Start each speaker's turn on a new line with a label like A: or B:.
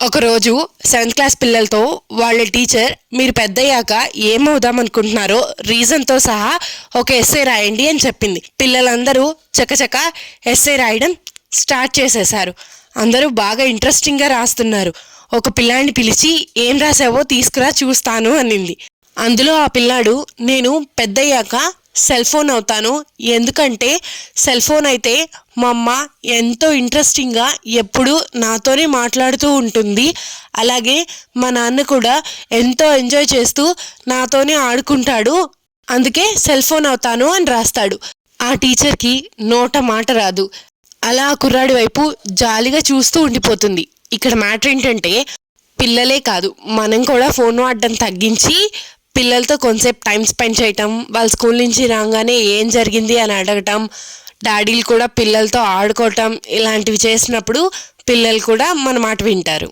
A: ఒకరోజు 7th class పిల్లలతో వాళ్ళ టీచర్ మీరు పెద్దయ్యాక ఏమవుదాం అనుకుంటున్నారో రీజన్తో సహా ఒక ఎస్సే రాయండి అని చెప్పింది. పిల్లలందరూ చకచక ఎస్సే రాయడం స్టార్ట్ చేసేశారు. అందరూ బాగా ఇంట్రెస్టింగ్గా రాస్తున్నారు. ఒక పిల్లాడిని పిలిచి ఏం రాసావో తీసుకురా చూస్తాను అనింది. అందులో ఆ పిల్లాడు నేను పెద్దయ్యాక సెల్ ఫోన్ అవుతాను, ఎందుకంటే సెల్ ఫోన్ అయితే మా అమ్మ ఎంతో ఇంట్రెస్టింగ్గా ఎప్పుడూ నాతోనే మాట్లాడుతూ ఉంటుంది, అలాగే మా నాన్న కూడా ఎంతో ఎంజాయ్ చేస్తూ నాతోనే ఆడుకుంటాడు, అందుకే సెల్ ఫోన్ అవుతాను అని రాస్తాడు. ఆ టీచర్కి నోట మాట రాదు. అలా ఆ కుర్రాడి వైపు జాలిగా చూస్తూ ఉండిపోతుంది. ఇక్కడ మ్యాటర్ ఏంటంటే పిల్లలే కాదు, మనం కూడా ఫోన్ వాడడం తగ్గించి పిల్లలతో కొంతసేపు టైం స్పెండ్ చేయటం, వాళ్ళ స్కూల్ నుంచి రాగానే ఏం జరిగింది అని అడగటం, డాడీలు కూడా పిల్లలతో ఆడుకోవటం, ఇలాంటివి చేసినప్పుడు పిల్లలు కూడా మన మాట వింటారు.